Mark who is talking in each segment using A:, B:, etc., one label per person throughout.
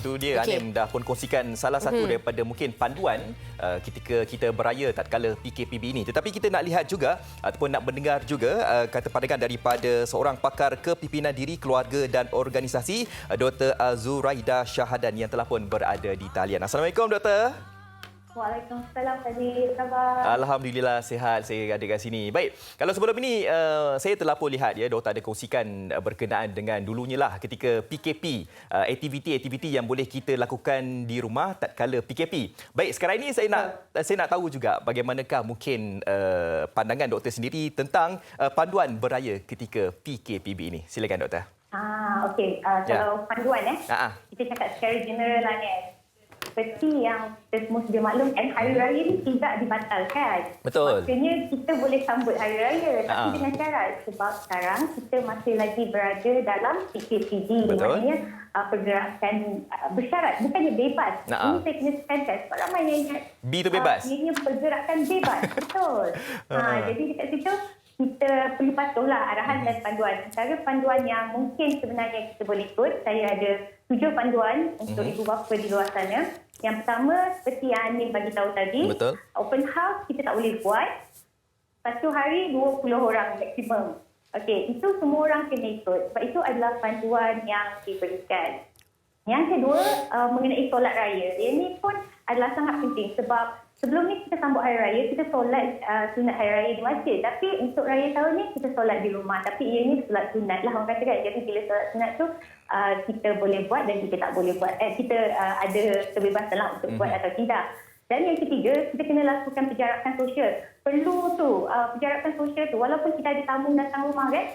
A: itu dia Anim dah pun kongsikan salah satu daripada mungkin panduan ketika kita beraya tatkala PKPB ini. Tetapi kita nak lihat juga ataupun nak mendengar juga kata pandangan daripada seorang pakar kepimpinan diri, keluarga dan organisasi, Dr. Zuraida Syahadan yang telah pun berada di talian. Assalamualaikum Doktor.
B: Waalaikumsalam, Fadil. Apa khabar?
A: Alhamdulillah sihat, saya ada kat sini. Baik, kalau sebelum ini saya telah pun lihat ya doktor ada kongsikan berkenaan dengan dulunya lah ketika PKP, aktiviti-aktiviti yang boleh kita lakukan di rumah tatkala PKP. Baik, sekarang ini saya nak tahu juga bagaimanakah mungkin pandangan doktor sendiri tentang panduan beraya ketika PKPB ini. Silakan doktor.
B: Okey. Kalau panduan kita cakap secara general lah ni. Seperti yang kita semua sudah maklum, hari raya ni tidak dibatalkan.
A: Betul.
B: Maksudnya kita boleh sambut hari raya tapi dengan syarat. Sebab sekarang kita masih lagi berada dalam PKPD. Maknanya pergerakan bersyarat, bukannya bebas. Ini saya kena tekankan sebab ramai yang ingat
A: B itu bebas.
B: Ini pergerakan bebas. Betul. Jadi dekat situ kita perlu patuhlah arahan dan panduan. Antara panduan yang mungkin sebenarnya kita boleh ikut, saya ada 7 panduan untuk ibu bapa di luar sana. Yang pertama, seperti yang Anim bagi tahu tadi,
A: betul.
B: Open house kita tak boleh buat. Satu hari 20 orang maksimum. Okey, itu semua orang kena ikut. Sebab itu adalah panduan yang diberikan. Yang kedua, mengenai solat raya. Ini pun adalah sangat penting sebab sebelum ni kita sambut hari raya, kita solat sunat hari raya di masjid. Tapi untuk raya tahun ni kita solat di rumah. Tapi ianya solat sunat lah orang kata kan. Jadi bila solat sunat tu kita boleh buat dan kita tak boleh buat. Kita ada kebebasan lah untuk buat atau tidak. Dan yang ketiga, kita kena lakukan penjarakan sosial. Perlu tu penjarakan sosial tu walaupun kita ada tamu datang rumah kan.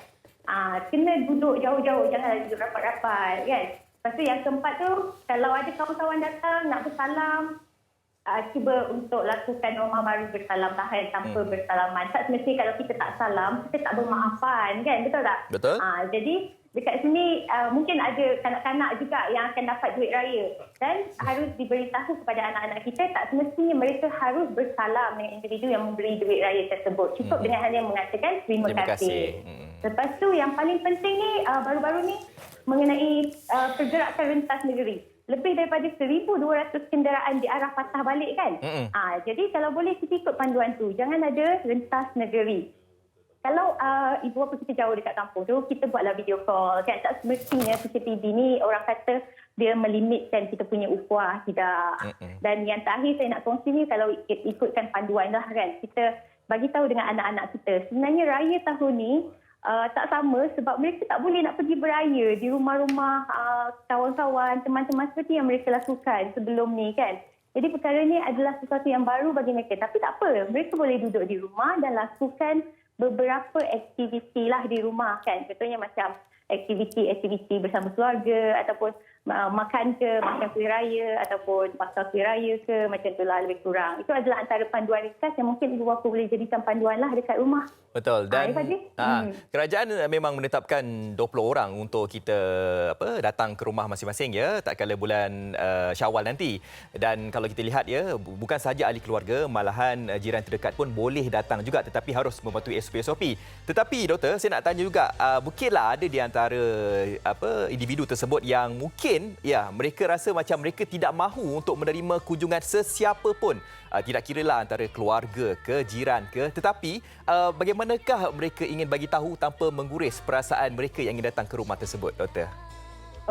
B: Kena duduk jauh-jauh, janganlah duduk rapat-rapat kan. Lepas tu yang keempat tu, kalau ada kawan-kawan datang nak bersalam, cuba untuk lakukan norma baru bersalam tahan tanpa bersalaman. Tak semestinya kalau kita tak salam, kita tak bermaafan kan, betul tak?
A: Betul.
B: Jadi dekat sini mungkin ada kanak-kanak juga yang akan dapat duit raya. Dan harus diberitahu kepada anak-anak kita, tak semestinya mereka harus bersalam dengan individu yang memberi duit raya tersebut. Cukup dengan hanya mengatakan terima kasih. Lepas tu yang paling penting ni, baru-baru ni, mengenai pergerakan rentas negeri. Lebih daripada 1,200 kenderaan di arah patah balik kan. Jadi kalau boleh kita ikut panduan tu. Jangan ada rentas negeri. Kalau ibu bapa kita jauh dekat kampung tu, kita buatlah video call. Kan? Tak semestinya PKPB ni orang kata dia melimitkan kita punya ukhuwah. Tidak. Dan yang terakhir saya nak kongsi ni, kalau ikutkan panduan lah kan. Kita bagi tahu dengan anak-anak kita. Sebenarnya raya tahun ni, tak sama sebab mereka tak boleh nak pergi beraya di rumah-rumah kawan-kawan, teman-teman seperti yang mereka lakukan sebelum ni kan. Jadi perkara ni adalah sesuatu yang baru bagi mereka. Tapi tak apa, mereka boleh duduk di rumah dan lakukan beberapa aktiviti lah di rumah kan. Contohnya macam aktiviti bersama keluarga ataupun makan kuih raya ataupun masak kuih raya ke, macam itulah lebih kurang. Itu adalah antara panduan ringkas yang mungkin ibu bapa boleh jadikan panduan lah dekat rumah.
A: Betul. Dan kerajaan memang menetapkan 20 orang untuk kita datang ke rumah masing-masing ya tatkala bulan Syawal nanti. Dan kalau kita lihat ya, bukan sahaja ahli keluarga, malahan jiran terdekat pun boleh datang juga tetapi harus mematuhi SOP. Tetapi doktor, saya nak tanya juga, mungkinlah ada di antara individu tersebut yang mungkin mereka rasa macam mereka tidak mahu untuk menerima kunjungan sesiapa pun. Tidak kiralah antara keluarga ke, jiran ke. Tetapi bagaimanakah mereka ingin bagi tahu tanpa mengguris perasaan mereka yang ingin datang ke rumah tersebut, doktor?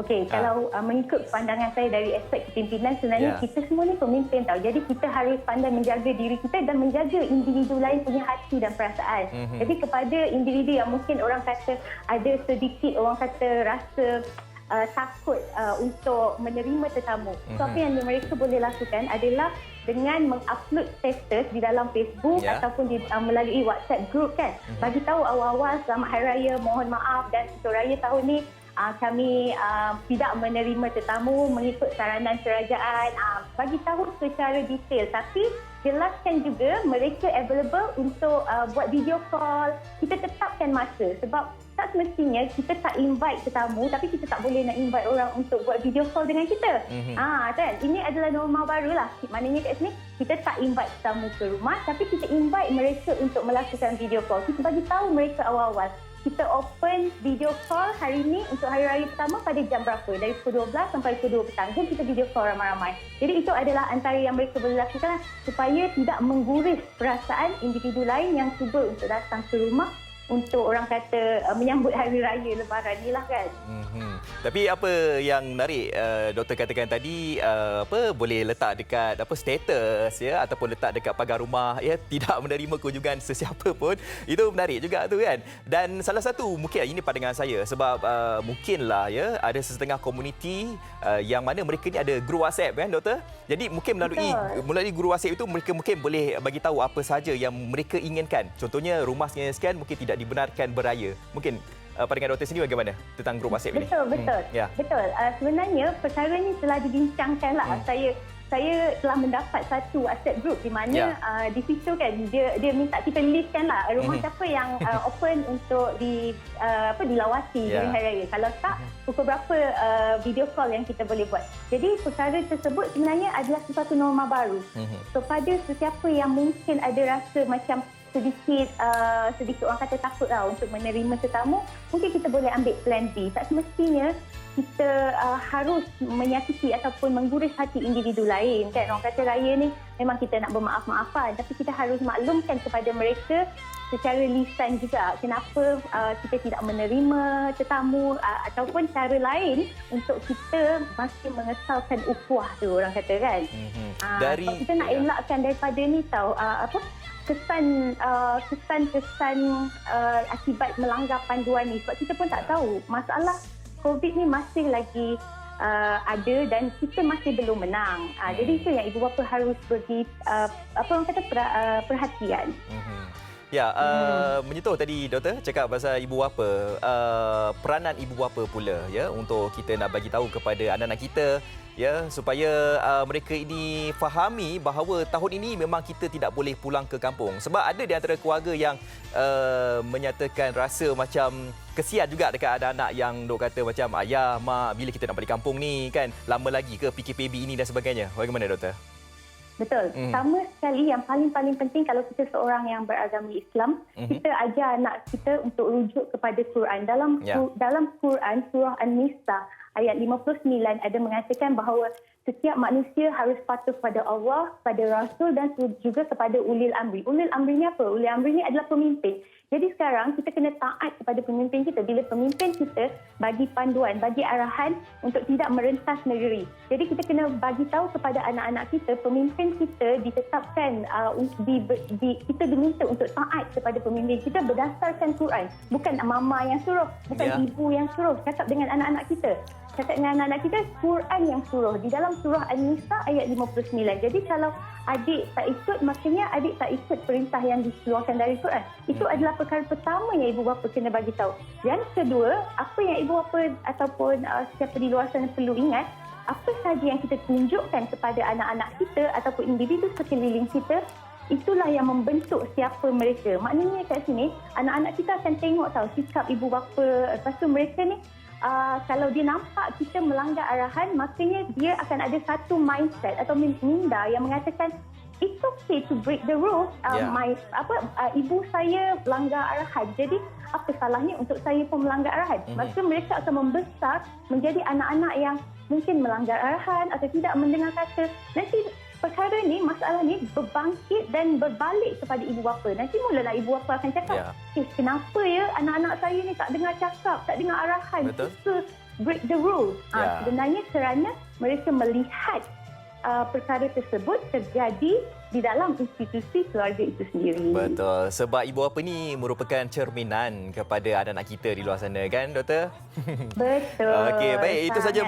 B: Okey, kalau mengikut pandangan saya dari aspek kepimpinan, sebenarnya kita semua ni pemimpin tahu. Jadi kita harus pandai menjaga diri kita dan menjaga individu lain punya hati dan perasaan. Jadi kepada individu yang mungkin orang kata ada sedikit orang kata rasa takut untuk menerima tetamu. So, apa yang mereka boleh lakukan adalah dengan mengupload status di dalam Facebook ataupun melalui WhatsApp group kan. Bagi tahu awal-awal selamat hari raya, mohon maaf dan untuk raya tahun ni kami tidak menerima tetamu mengikut saranan kerajaan. Bagi tahu secara detail tapi jelaskan juga mereka available untuk buat video call. Kita tetapkan masa sebab tak semestinya kita tak invite tetamu tapi kita tak boleh nak invite orang untuk buat video call dengan kita. Kan? Ini adalah norma barulah. Maknanya kat sini kita tak invite tetamu ke rumah tapi kita invite mereka untuk melakukan video call. Kita bagi tahu mereka awal-awal kita open video call hari ni untuk hari raya pertama pada jam berapa? Dari pukul 12 sampai pukul 2 petang. Jom kita video call ramai-ramai. Jadi itu adalah antara yang mereka boleh lakukan supaya tidak mengguris perasaan individu lain yang cuba untuk datang ke rumah untuk orang kata menyambut hari raya lebaran ni lah kan.
A: Tapi apa yang menarik doktor katakan tadi, boleh letak dekat status ya, ataupun letak dekat pagar rumah ya, tidak menerima kunjungan sesiapa pun. Itu menarik juga tu kan. Dan salah satu mungkin ini pandangan saya, sebab mungkinlah ya ada setengah komuniti yang mana mereka ni ada guru WhatsApp kan doktor. Jadi mungkin melalui guru WhatsApp itu mereka mungkin boleh bagi tahu apa saja yang mereka inginkan. Contohnya rumah sekian mungkin tidak dibenarkan beraya. Mungkin pandangan doktor sendiri bagaimana tentang grup WhatsApp ini?
B: Betul. Betul. Sebenarnya perkara ini telah dibincangkan lah. Saya telah mendapat satu WhatsApp group di mana di situ kan dia minta kita listkan lah rumah siapa yang open untuk dilawati during hari raya. Kalau tak, pukul berapa video call yang kita boleh buat. Jadi perkara tersebut sebenarnya adalah sesuatu norma baru. Kepada sesiapa yang mungkin ada rasa macam sedikit orang kata takut lah untuk menerima tetamu, mungkin kita boleh ambil plan B. Tak semestinya kita harus menyakiti ataupun mengguris hati individu lain kan. Orang kata raya ni memang kita nak bermaaf-maafan, tapi kita harus maklumkan kepada mereka secara lisan juga kenapa kita tidak menerima tetamu ataupun cara lain untuk kita masih mengesalkan ukhuwah tu orang kata kan. Sebab kita nak elakkan daripada ni kesan akibat melanggar panduan ni, sebab kita pun tak tahu masalah COVID ni masih lagi ada dan kita masih belum menang. Jadi itu yang ibu bapa harus bagi perhatian.
A: Ya, menyentuh tadi doktor cakap pasal ibu bapa, peranan ibu bapa pula ya untuk kita nak bagi tahu kepada anak-anak kita ya supaya mereka ini fahami bahawa tahun ini memang kita tidak boleh pulang ke kampung, sebab ada di antara keluarga yang menyatakan rasa macam kesian juga dekat ada anak yang dok kata macam ayah, mak, bila kita nak balik kampung ni kan, lama lagi ke PKPB ini dan sebagainya. Bagaimana doktor?
B: Betul. Sama sekali yang paling penting kalau kita seorang yang beragama Islam, kita ajar anak kita untuk rujuk kepada Quran. Dalam Quran surah An-Nisa ayat 59 ada mengatakan bahawa setiap manusia harus patuh kepada Allah, pada Rasul dan juga kepada ulil amri. Ulil amri ni apa? Ulil amri ni adalah pemimpin. Jadi sekarang kita kena taat kepada pemimpin kita. Bila pemimpin kita bagi panduan, bagi arahan untuk tidak merentas negeri. Jadi kita kena bagi tahu kepada anak-anak kita, pemimpin kita ditetapkan, kita diminta untuk taat kepada pemimpin kita berdasarkan Quran. Bukan mama yang suruh, bukan ibu yang suruh. Cakap dengan anak-anak kita. Cakap dengan anak-anak kita, Quran yang suruh. Di dalam surah An-Nisa ayat 59. Jadi kalau adik tak ikut, maknanya adik tak ikut perintah yang dikeluarkan dari Quran. Itu adalah perkara pertama yang ibu bapa kena bagi tahu. Yang kedua, apa yang ibu bapa ataupun siapa di luar sana perlu ingat, apa sahaja yang kita tunjukkan kepada anak-anak kita ataupun individu sekeliling kita, itulah yang membentuk siapa mereka. Maknanya kat sini, anak-anak kita akan tengok tahu sikap ibu bapa. Lepas tu mereka ni, kalau dia nampak kita melanggar arahan, maknanya dia akan ada satu mindset atau minda yang mengatakan it's okay to break the rules. Ibu saya melanggar arahan, jadi apa salahnya untuk saya pun melanggar arahan? Maka mereka akan membesar menjadi anak-anak yang mungkin melanggar arahan atau tidak mendengar kata. Nanti perkara ni, masalah ni berbangkit dan berbalik kepada ibu bapa. Nanti mulalah ibu bapa akan cakap, kenapa ya anak-anak saya ni tak dengar cakap, tak dengar arahan, suka break the rules. Sebenarnya kerana mereka melihat perkara tersebut terjadi di dalam institusi keluarga itu sendiri.
A: Betul. Sebab ibu bapa ni merupakan cerminan kepada anak-anak kita di luar sana kan, doktor?
B: Betul.
A: Okey, baik. Itu saja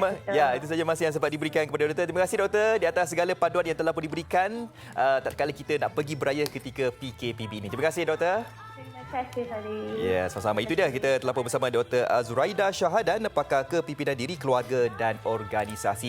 A: itu saja masa yang sempat diberikan kepada doktor. Terima kasih doktor di atas segala panduan yang telah pun diberikan tatkala kita nak pergi beraya ketika PKPB ini. Terima kasih doktor.
B: Terima kasih Hari.
A: Ya, sama-sama. Itu dia, kita telah pun bersama Dr. Zuraida Syahadan, pakar kepimpinan diri keluarga dan organisasi.